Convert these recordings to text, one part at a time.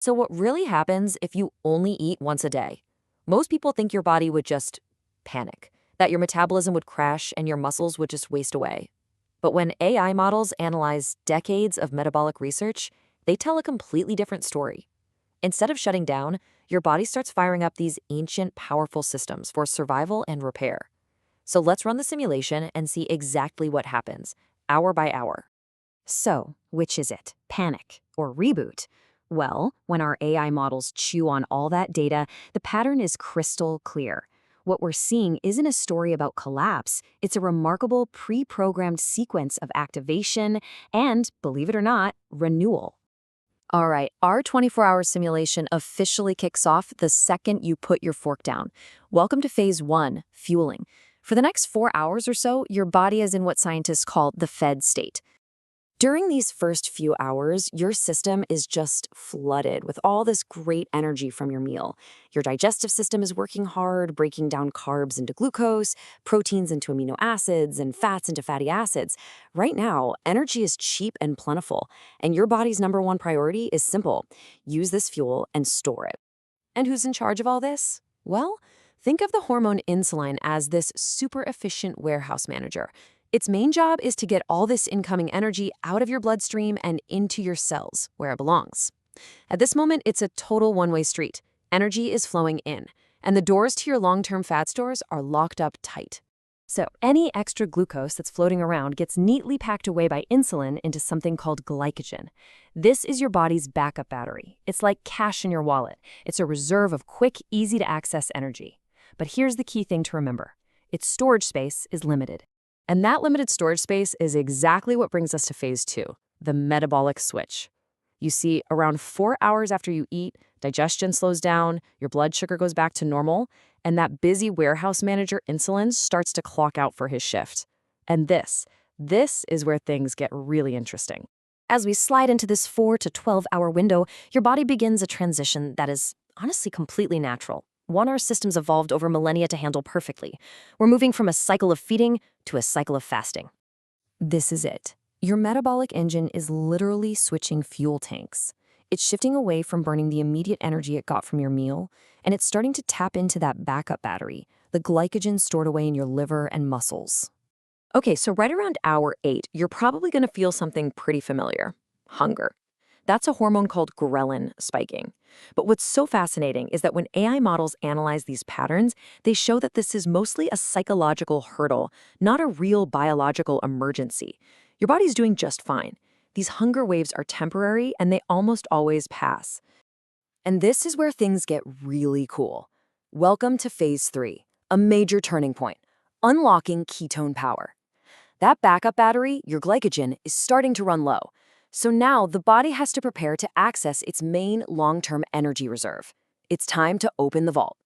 So what really happens if you only eat once a day? Most people think your body would just panic, that your metabolism would crash and your muscles would just waste away. But when AI models analyze decades of metabolic research, they tell a completely different story. Instead of shutting down, your body starts firing up these ancient, powerful systems for survival and repair. So let's run the simulation and see exactly what happens, hour by hour. So, which is it? Panic or reboot? Well, when our AI models chew on all that data, the pattern is crystal clear. What we're seeing isn't a story about collapse, it's a remarkable pre-programmed sequence of activation and, believe it or not, renewal. All right, our 24-hour simulation officially kicks off the second you put your fork down. Welcome to phase 1, fueling. For the next 4 hours or so, your body is in what scientists call the fed state. During these first few hours, your system is just flooded with all this great energy from your meal. Your digestive system is working hard, breaking down carbs into glucose, proteins into amino acids, and fats into fatty acids. Right now, energy is cheap and plentiful, and your body's number one priority is simple: use this fuel and store it. And who's in charge of all this? Well, think of the hormone insulin as this super efficient warehouse manager. Its main job is to get all this incoming energy out of your bloodstream and into your cells, where it belongs. At this moment, it's a total one-way street. Energy is flowing in, and the doors to your long-term fat stores are locked up tight. So any extra glucose that's floating around gets neatly packed away by insulin into something called glycogen. This is your body's backup battery. It's like cash in your wallet. It's a reserve of quick, easy-to-access energy. But here's the key thing to remember. Its storage space is limited. And that limited storage space is exactly what brings us to phase 2, the metabolic switch. You see, around 4 hours after you eat, digestion slows down, your blood sugar goes back to normal, and that busy warehouse manager insulin starts to clock out for his shift. And this is where things get really interesting. As we slide into this 4 to 12-hour window, your body begins a transition that is honestly completely natural. One our systems evolved over millennia to handle perfectly. We're moving from a cycle of feeding to a cycle of fasting. This is it. Your metabolic engine is literally switching fuel tanks. It's shifting away from burning the immediate energy it got from your meal, and it's starting to tap into that backup battery, the glycogen stored away in your liver and muscles. Okay, so right around hour 8, you're probably going to feel something pretty familiar: hunger. That's a hormone called ghrelin spiking. But what's so fascinating is that when AI models analyze these patterns, they show that this is mostly a psychological hurdle, not a real biological emergency. Your body's doing just fine. These hunger waves are temporary and they almost always pass. And this is where things get really cool. Welcome to phase 3, a major turning point: unlocking ketone power. That backup battery, your glycogen, is starting to run low. So now the body has to prepare to access its main long-term energy reserve. It's time to open the vault.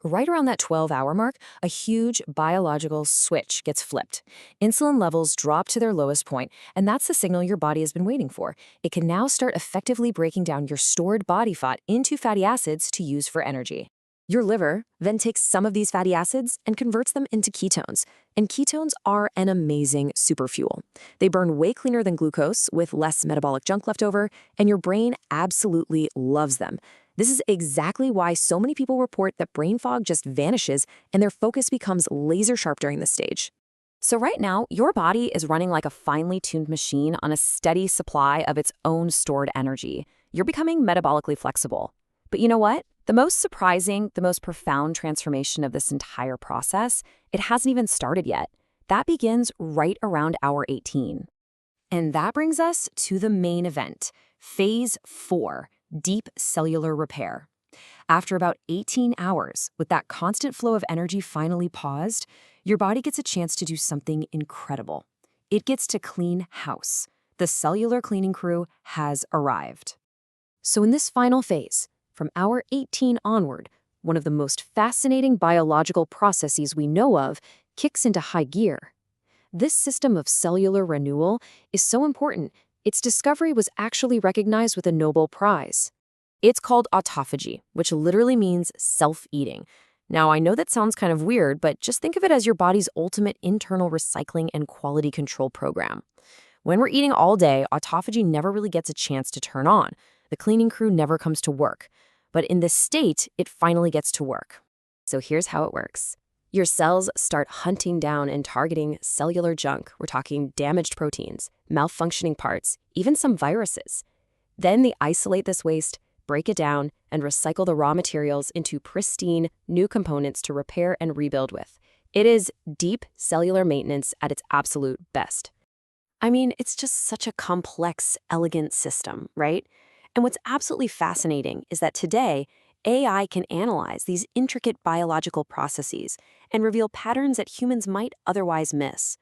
Right around that 12-hour mark, a huge biological switch gets flipped. Insulin levels drop to their lowest point, and that's the signal your body has been waiting for. It can now start effectively breaking down your stored body fat into fatty acids to use for energy. Your liver then takes some of these fatty acids and converts them into ketones. And ketones are an amazing superfuel. They burn way cleaner than glucose with less metabolic junk left over, and your brain absolutely loves them. This is exactly why so many people report that brain fog just vanishes and their focus becomes laser sharp during this stage. So right now, your body is running like a finely tuned machine on a steady supply of its own stored energy. You're becoming metabolically flexible. But you know what? The most surprising, the most profound transformation of this entire process, it hasn't even started yet. That begins right around hour 18. And that brings us to the main event, phase 4, deep cellular repair. After about 18 hours, with that constant flow of energy finally paused, your body gets a chance to do something incredible. It gets to clean house. The cellular cleaning crew has arrived. So in this final phase, from hour 18 onward, one of the most fascinating biological processes we know of kicks into high gear. This system of cellular renewal is so important, its discovery was actually recognized with a Nobel Prize. It's called autophagy, which literally means self-eating. Now, I know that sounds kind of weird, but just think of it as your body's ultimate internal recycling and quality control program. When we're eating all day, autophagy never really gets a chance to turn on. The cleaning crew never comes to work. But in this state, it finally gets to work. So here's how it works. Your cells start hunting down and targeting cellular junk. We're talking damaged proteins, malfunctioning parts, even some viruses. Then they isolate this waste, break it down, and recycle the raw materials into pristine, new components to repair and rebuild with. It is deep cellular maintenance at its absolute best. I mean, it's just such a complex, elegant system, right? And what's absolutely fascinating is that today, AI can analyze these intricate biological processes and reveal patterns that humans might otherwise miss.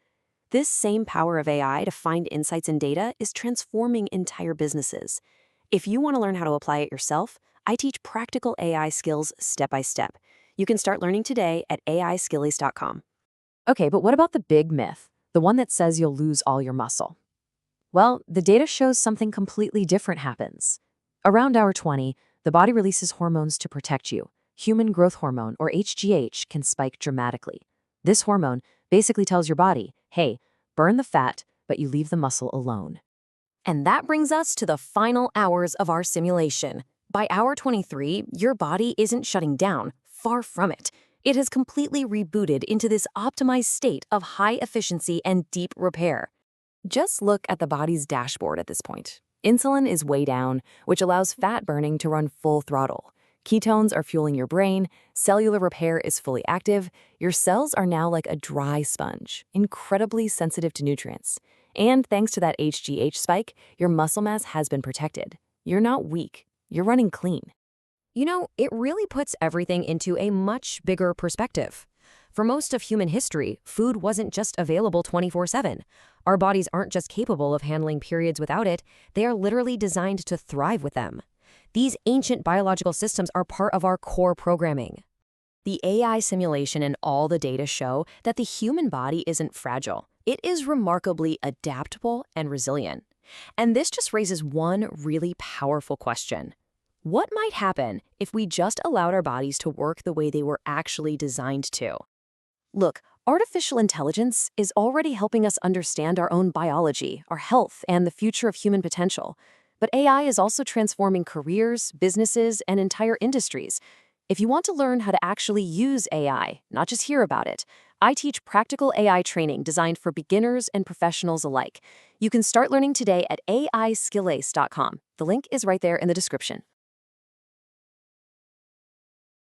This same power of AI to find insights in data is transforming entire businesses. If you want to learn how to apply it yourself, I teach practical AI skills step by step. You can start learning today at aiskillies.com. Okay, but what about the big myth, the one that says you'll lose all your muscle? Well, the data shows something completely different happens. Around hour 20, the body releases hormones to protect you. Human growth hormone, or HGH, can spike dramatically. This hormone basically tells your body, hey, burn the fat, but you leave the muscle alone. And that brings us to the final hours of our simulation. By hour 23, your body isn't shutting down, far from it. It has completely rebooted into this optimized state of high efficiency and deep repair. Just look at the body's dashboard at this point. Insulin is way down, which allows fat burning to run full throttle. Ketones are fueling your brain, cellular repair is fully active, your cells are now like a dry sponge, incredibly sensitive to nutrients. And thanks to that HGH spike, your muscle mass has been protected. You're not weak, you're running clean. You know, it really puts everything into a much bigger perspective. For most of human history, food wasn't just available 24/7. Our bodies aren't just capable of handling periods without it, they are literally designed to thrive with them. These ancient biological systems are part of our core programming. The AI simulation and all the data show that the human body isn't fragile. It is remarkably adaptable and resilient. And this just raises one really powerful question. What might happen if we just allowed our bodies to work the way they were actually designed to? Look, artificial intelligence is already helping us understand our own biology, our health, and the future of human potential. But AI is also transforming careers, businesses, and entire industries. If you want to learn how to actually use AI, not just hear about it, I teach practical AI training designed for beginners and professionals alike. You can start learning today at aiskillace.com. The link is right there in the description.